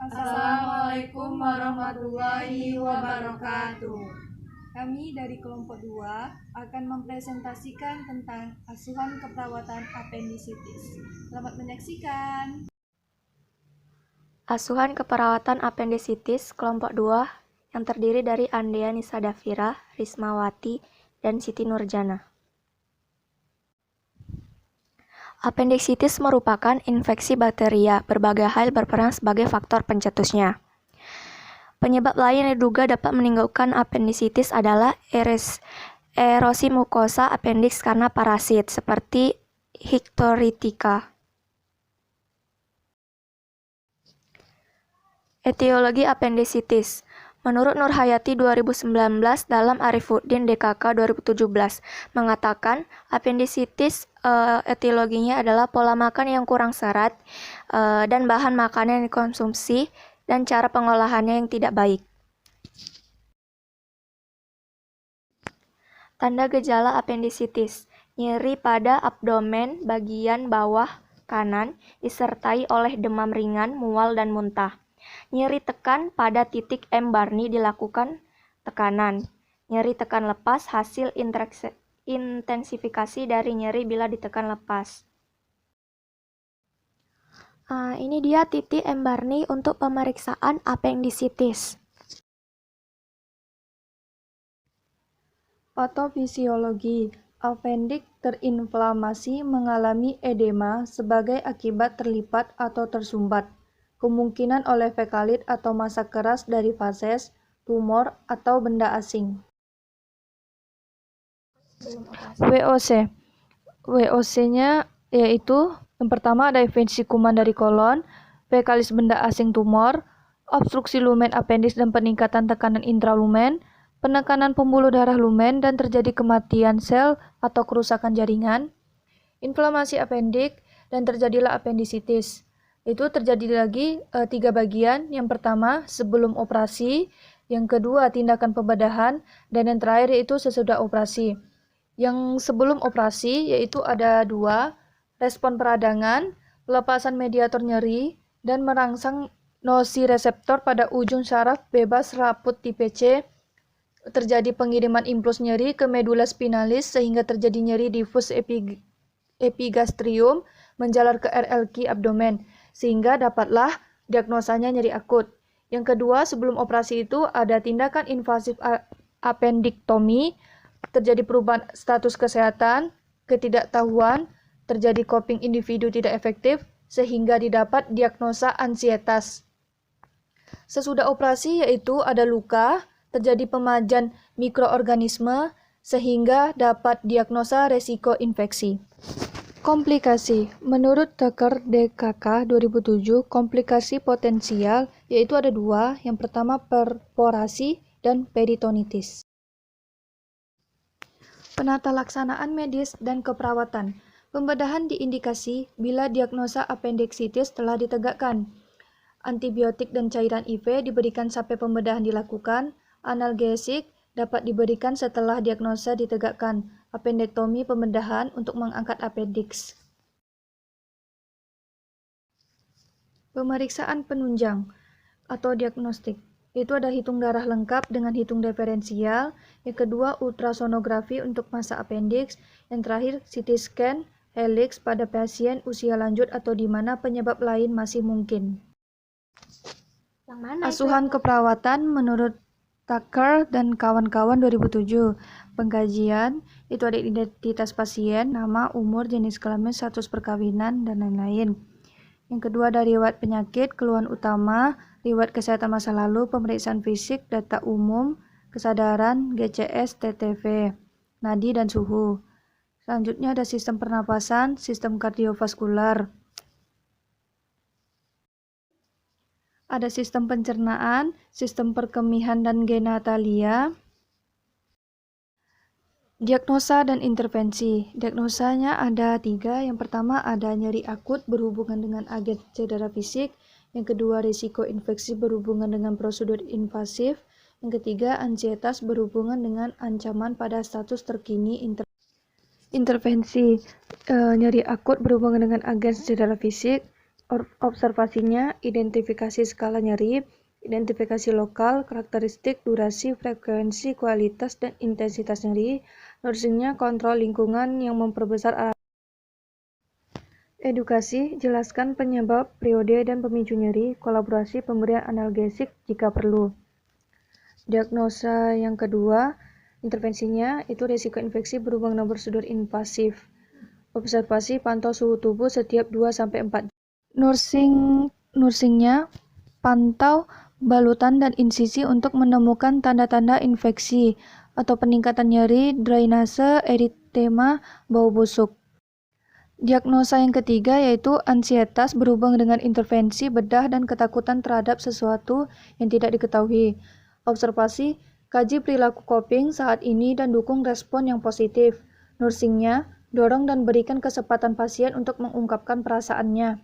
Assalamualaikum warahmatullahi wabarakatuh. Kami dari kelompok 2 akan mempresentasikan tentang asuhan keperawatan apendisitis. Selamat menyaksikan. Asuhan keperawatan apendisitis kelompok 2 yang terdiri dari Andea Nisa Davira, Rismawati, dan Siti Nurjana. Apendisitis merupakan infeksi bakteria. Berbagai hal berperan sebagai faktor pencetusnya. Penyebab lain yang diduga dapat menimbulkan apendisitis adalah erosi mukosa appendix karena parasit, seperti Histolytica. Etiologi apendisitis. Menurut Nurhayati 2019 dalam Arifuddin DKK 2017 mengatakan apendisitis etiologinya adalah pola makan yang kurang serat dan bahan makanan yang dikonsumsi dan cara pengolahannya yang tidak baik. Tanda gejala apendisitis: nyeri pada abdomen bagian bawah kanan disertai oleh demam ringan, mual dan muntah. Nyeri tekan pada titik M. Barney dilakukan tekanan. Nyeri tekan lepas hasil intensifikasi dari nyeri bila ditekan lepas. Ini dia titik M. Barney untuk pemeriksaan apendisitis. Patofisiologi. Appendix terinflamasi mengalami edema sebagai akibat terlipat atau tersumbat. Kemungkinan oleh fekalit atau massa keras dari fases, tumor, atau benda asing. WOC. WOC-nya yaitu yang pertama ada infeksi kuman dari kolon, fekalis benda asing tumor, obstruksi lumen appendix dan peningkatan tekanan intralumen, penekanan pembuluh darah lumen dan terjadi kematian sel atau kerusakan jaringan, inflamasi appendix dan terjadilah apendisitis. Itu terjadi lagi 3 bagian. Yang pertama sebelum operasi, yang kedua tindakan pembedahan, dan yang terakhir yaitu sesudah operasi. Yang sebelum operasi yaitu ada 2, respon peradangan, pelepasan mediator nyeri, dan merangsang nosireseptor pada ujung syaraf bebas raput tipe C. Terjadi pengiriman impuls nyeri ke medula spinalis sehingga terjadi nyeri difus epigastrium menjalar ke RLQ abdomen sehingga dapatlah diagnosanya nyeri akut. Yang kedua, sebelum operasi itu ada tindakan invasif appendiktomi, terjadi perubahan status kesehatan, ketidaktahuan, terjadi coping individu tidak efektif sehingga didapat diagnosa ansietas. Sesudah operasi yaitu ada luka, terjadi pemajan mikroorganisme sehingga dapat diagnosa resiko infeksi. Komplikasi. Menurut Tucker DKK 2007, komplikasi potensial yaitu ada 2. Yang pertama perforasi dan peritonitis. Penata laksanaan medis dan keperawatan. Pembedahan diindikasi bila diagnosa apendisitis telah ditegakkan. Antibiotik dan cairan IV diberikan sampai pembedahan dilakukan. Analgesik dapat diberikan setelah diagnosa ditegakkan. Appendektomi pembedahan untuk mengangkat appendix. Pemeriksaan penunjang atau diagnostik. Itu ada hitung darah lengkap dengan hitung diferensial. Yang kedua ultrasonografi untuk massa appendix. Yang terakhir CT scan helix pada pasien usia lanjut atau di mana penyebab lain masih mungkin. Yang mana Asuhan itu? Keperawatan menurut Tucker dan kawan-kawan 2007. Pengkajian itu ada identitas pasien, nama, umur, jenis kelamin, status perkawinan, dan lain-lain. Yang kedua ada riwayat penyakit, keluhan utama, riwayat kesehatan masa lalu, pemeriksaan fisik, data umum, kesadaran, GCS, TTV, nadi dan suhu. Selanjutnya ada sistem pernapasan, sistem kardiovaskular. Ada sistem pencernaan, sistem perkemihan dan genitalia. Diagnosa dan intervensi. Diagnosanya ada 3. Yang pertama ada nyeri akut berhubungan dengan agen cedera fisik. Yang kedua risiko infeksi berhubungan dengan prosedur invasif. Yang ketiga ansietas berhubungan dengan ancaman pada status terkini intervensi. Nyeri akut berhubungan dengan agen cedera fisik. Observasinya, identifikasi skala nyeri, identifikasi lokal, karakteristik, durasi, frekuensi, kualitas, dan intensitas nyeri. Nursingnya, kontrol lingkungan yang memperbesar alat. Edukasi, jelaskan penyebab, periode, dan pemicu nyeri, kolaborasi, pemberian analgesik jika perlu. Diagnosa yang kedua, intervensinya itu risiko infeksi berhubung dengan prosedur invasif. Observasi, pantau suhu tubuh setiap 2-4 jam. Nursingnya, pantau balutan dan insisi untuk menemukan tanda-tanda infeksi atau peningkatan nyeri, drainase, eritema, bau busuk. Diagnosa yang ketiga yaitu ansietas berhubung dengan intervensi, bedah, dan ketakutan terhadap sesuatu yang tidak diketahui. Observasi, kaji perilaku coping saat ini dan dukung respon yang positif. Nursingnya, dorong dan berikan kesempatan pasien untuk mengungkapkan perasaannya.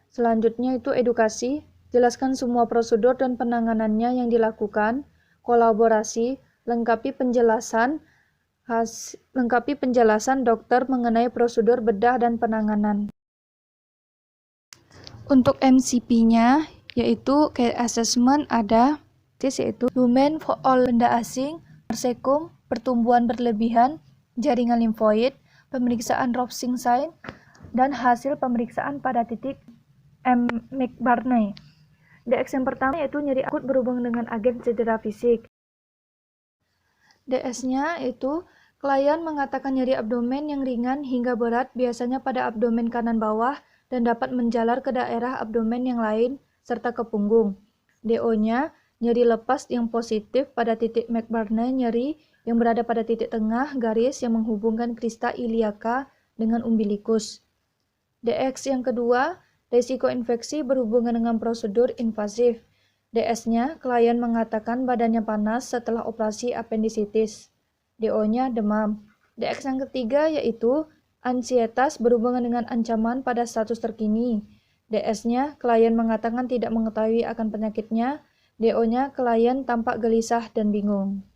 Selanjutnya itu edukasi, jelaskan semua prosedur dan penanganannya yang dilakukan. Kolaborasi, lengkapi penjelasan dokter mengenai prosedur bedah dan penanganan. Untuk MCP-nya, yaitu case assessment ada, yaitu lumen for all benda asing, marsekum, pertumbuhan berlebihan, jaringan limfoid, pemeriksaan Rovsing sign, dan hasil pemeriksaan pada titik McBurney. DX yang pertama yaitu nyeri akut berhubungan dengan agen cedera fisik. DS-nya itu klien mengatakan nyeri abdomen yang ringan hingga berat biasanya pada abdomen kanan bawah dan dapat menjalar ke daerah abdomen yang lain serta ke punggung. DO-nya nyeri lepas yang positif pada titik McBurney, nyeri yang berada pada titik tengah garis yang menghubungkan krista iliaka dengan umbilikus. DX yang kedua, risiko infeksi berhubungan dengan prosedur invasif. DS-nya, klien mengatakan badannya panas setelah operasi apendisitis. DO-nya demam. DX yang ketiga yaitu ansietas berhubungan dengan ancaman pada status terkini. DS-nya, klien mengatakan tidak mengetahui akan penyakitnya. DO-nya, klien tampak gelisah dan bingung.